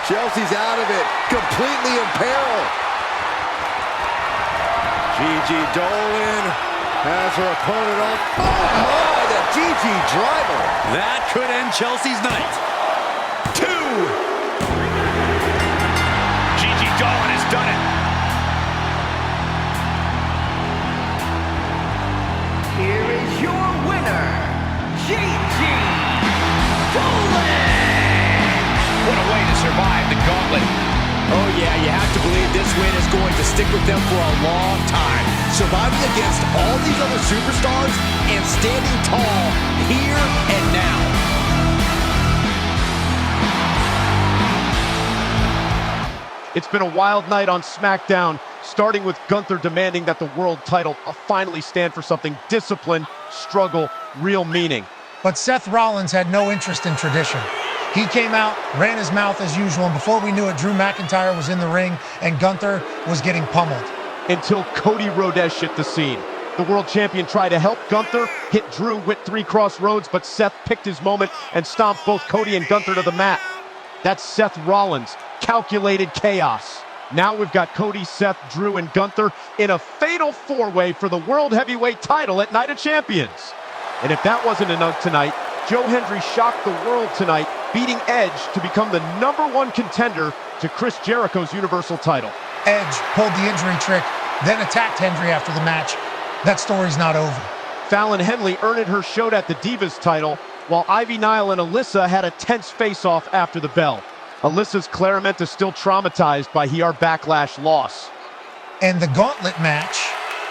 Chelsea's out of it. Completely in peril. Gigi Dolan has her opponent up. Oh my, the Gigi driver. That could end Chelsea's night. 2. Gigi Dolan has done it. Here is your winner, Gigi Dolan. What a way to survive the gauntlet. Oh yeah, you have to believe this win is going to stick with them for a long time. Surviving against all these other superstars and standing tall here and now. It's been a wild night on SmackDown, starting with Gunther demanding that the world title finally stand for something: discipline, struggle, real meaning. But Seth Rollins had no interest in tradition. He came out, ran his mouth as usual, and before we knew it, Drew McIntyre was in the ring and Gunther was getting pummeled. Until Cody Rhodes hit the scene. The world champion tried to help Gunther, hit Drew with 3 crossroads, but Seth picked his moment and stomped both Cody and Gunther to the mat. That's Seth Rollins, calculated chaos. Now we've got Cody, Seth, Drew, and Gunther in a fatal 4-way for the World Heavyweight title at Night of Champions. And if that wasn't enough tonight, Joe Hendry shocked the world tonight, beating Edge to become the #1 contender to Chris Jericho's Universal title. Edge pulled the injury trick, then attacked Hendry after the match. That story's not over. Fallon Henley earned her shot at the Divas title, while Ivy Nile and Alyssa had a tense face-off after the bell. Alyssa's Clarament is still traumatized by her Backlash loss. And the gauntlet match,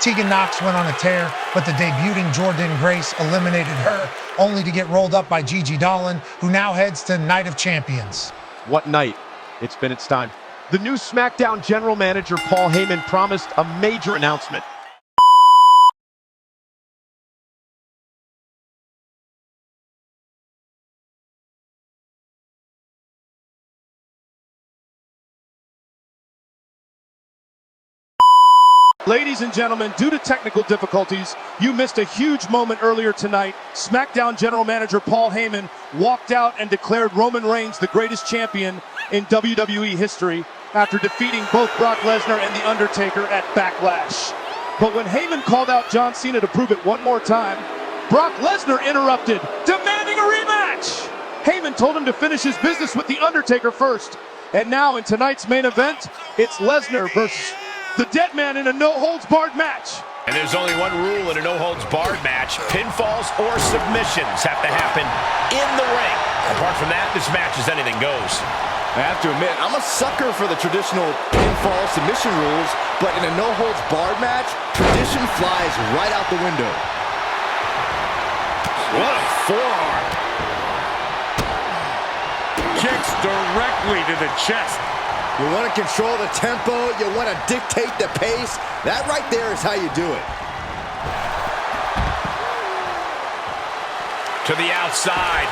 Tegan Nox went on a tear, but the debuting Jordynne Grace eliminated her, only to get rolled up by Gigi Dolan, who now heads to Night of Champions. What night? It's been its time. The new SmackDown general manager Paul Heyman promised a major announcement. Ladies and gentlemen, due to technical difficulties, you missed a huge moment earlier tonight. SmackDown General Manager Paul Heyman walked out and declared Roman Reigns the greatest champion in WWE history after defeating both Brock Lesnar and The Undertaker at Backlash. But when Heyman called out John Cena to prove it one more time, Brock Lesnar interrupted, demanding a rematch! Heyman told him to finish his business with The Undertaker first. And now in tonight's main event, it's Lesnar versus the Dead Man in a no-holds-barred match. And there's only one rule in a no-holds-barred match. Pinfalls or submissions have to happen in the ring. Apart from that, this match is anything goes. I have to admit, I'm a sucker for the traditional pinfall submission rules, but in a no-holds-barred match, tradition flies right out the window. What a forearm. Kicks directly to the chest. You want to control the tempo, you want to dictate the pace. That right there is how you do it. To the outside.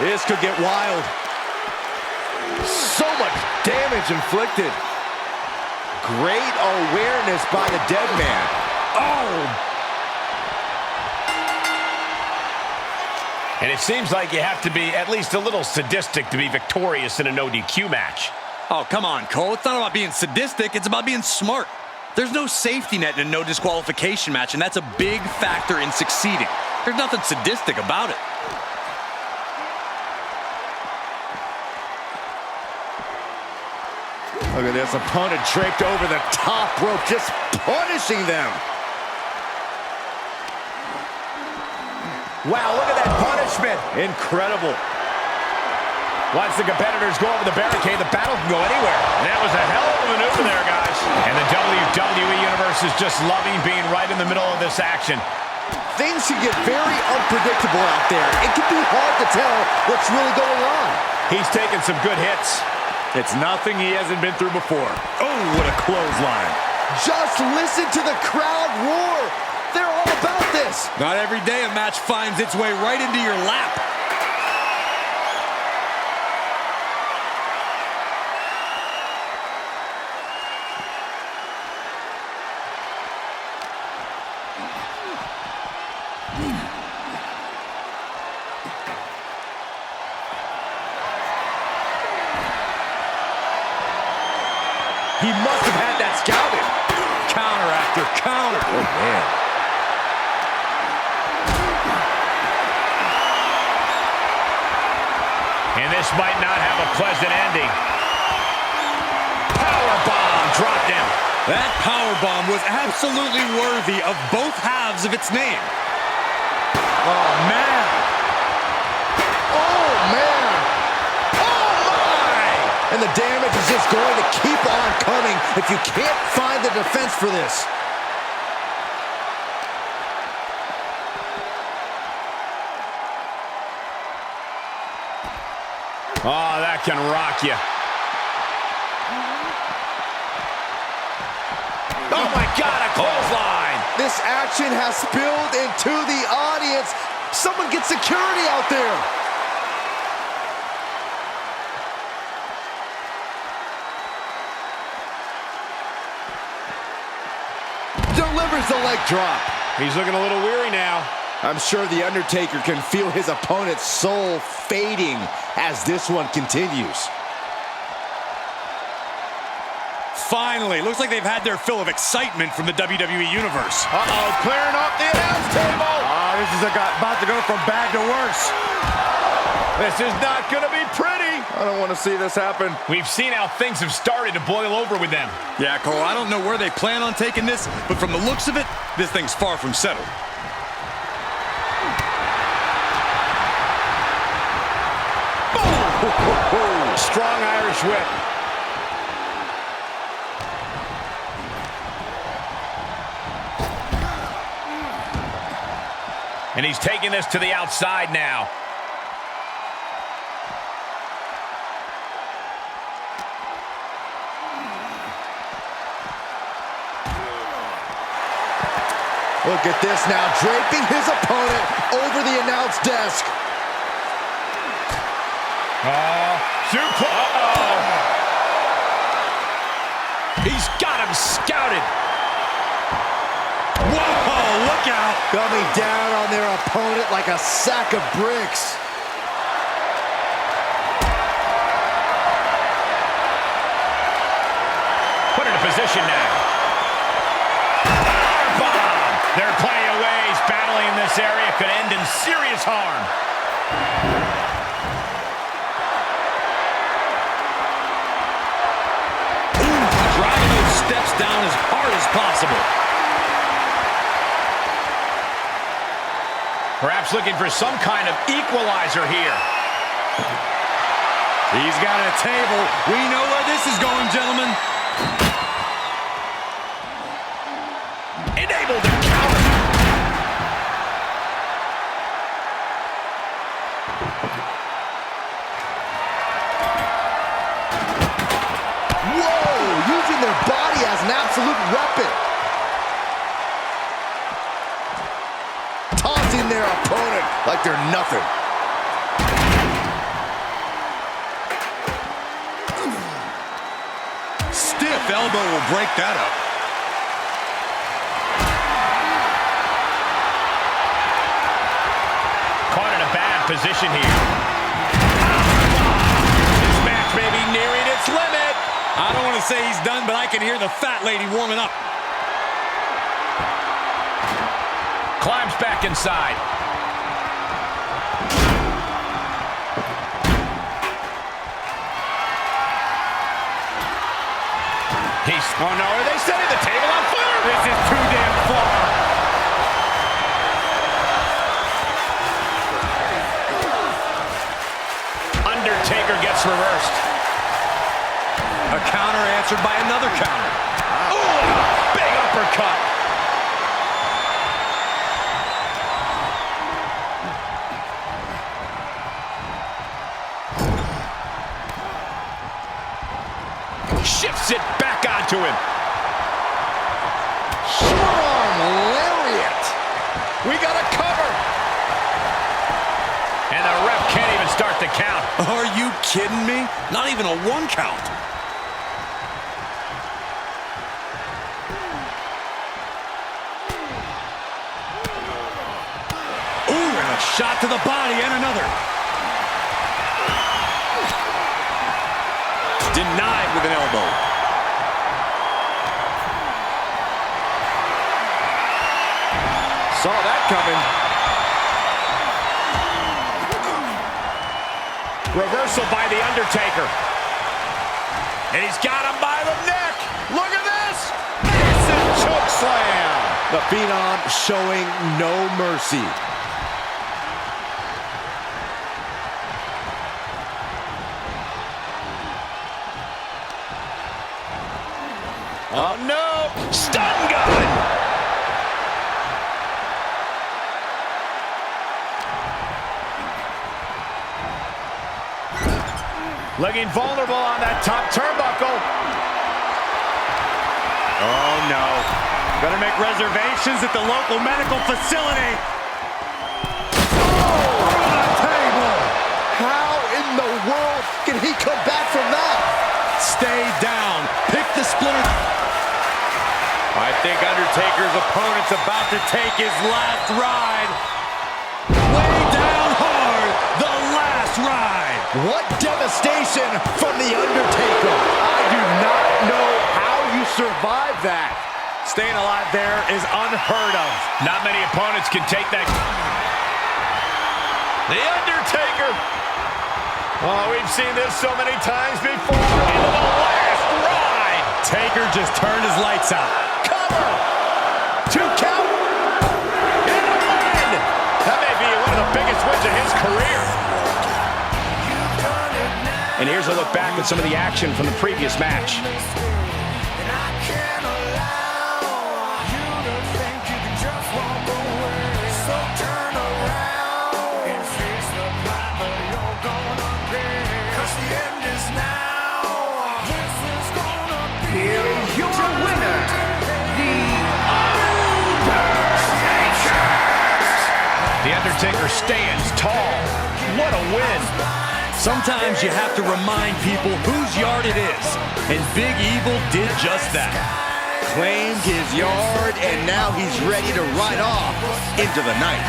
This could get wild. So much damage inflicted. Great awareness by the dead man. Oh! And it seems like you have to be at least a little sadistic to be victorious in a no DQ match. Oh, come on, Cole. It's not about being sadistic. It's about being smart. There's no safety net in a no disqualification match, and that's a big factor in succeeding. There's nothing sadistic about it. Look at this, opponent draped over the top rope, just punishing them. Wow, look at that punishment. Incredible. Once the competitors go over the barricade, the battle can go anywhere. And that was a hell of a maneuver there, guys. And the WWE Universe is just loving being right in the middle of this action. Things can get very unpredictable out there. It can be hard to tell what's really going on. He's taking some good hits. It's nothing he hasn't been through before. Oh, what a clothesline. Just listen to the crowd roar. They're all about this. Not every day a match finds its way right into your lap. He must have had that scouted. Counter after counter. Oh, man. And this might not have a pleasant ending. Powerbomb dropped him. That powerbomb was absolutely worthy of both halves of its name. Oh, man. Oh, man. Oh, my. And the damage is just going to keep on coming if you can't find the defense for this. Oh, that can rock you. Oh, my God, a clothesline. This action has spilled into the audience. Someone get security out there. Delivers the leg drop. He's looking a little weary now. I'm sure The Undertaker can feel his opponent's soul fading as this one continues. Finally, looks like they've had their fill of excitement from the WWE Universe. Uh-oh, clearing off the announce table. This is about to go from bad to worse. This is not going to be pretty. I don't want to see this happen. We've seen how things have started to boil over with them. Yeah, Cole, I don't know where they plan on taking this, but from the looks of it, this thing's far from settled. Strong Irish whip. And he's taking this to the outside now. Look at this now, draping his opponent over the announce desk. He's got him scouted. Whoa, look out. Coming down on their opponent like a sack of bricks. Put into position now. Powerbomb. There are plenty of ways battling in this area could end in serious harm. Driving those steps down as hard as possible. Perhaps looking for some kind of equalizer here. He's got a table. We know where this is going, gentlemen. Enabled to counter. Whoa! Using their body as an absolute weapon. Tossing their opponent like they're nothing. Stiff elbow will break that up. Caught in a bad position here. This match may be nearing its limit. I don't want to say he's done, but I can hear the fat lady warming up. Climbs back inside. Oh no, are they setting the table on fire? This is too damn far. Undertaker gets reversed. A counter answered by another counter. Ooh, big uppercut. Shifts it back onto him. Short arm lariat. We got a cover. And the ref can't even start the count. Are you kidding me? Not even a 1 count. Ooh, and a shot to the body and another. Denied with an elbow. Saw that coming. Reversal by The Undertaker. And he's got him by the neck. Look at this. Massive choke slam. The Phenom showing no mercy. Oh no! Stun gun! Looking vulnerable on that top turnbuckle. Oh no. Better make reservations at the local medical facility. Oh, from the table! How in the world can he come back from that? Stay down. Pick the splinter. I think Undertaker's opponent's about to take his last ride. Way down hard. The last ride. What devastation from The Undertaker. I do not know how you survive that. Staying alive there is unheard of. Not many opponents can take that. The Undertaker. Oh, we've seen this so many times before. Into the last ride. Taker just turned his lights out. Cover. 2 count. And a win. That may be one of the biggest wins of his career. And here's a look back at some of the action from the previous match. Here is your winner, The Undertaker! The Undertaker stands tall. What a win. Sometimes you have to remind people whose yard it is. And Big Evil did just that. Claimed his yard, and now he's ready to ride off into the night.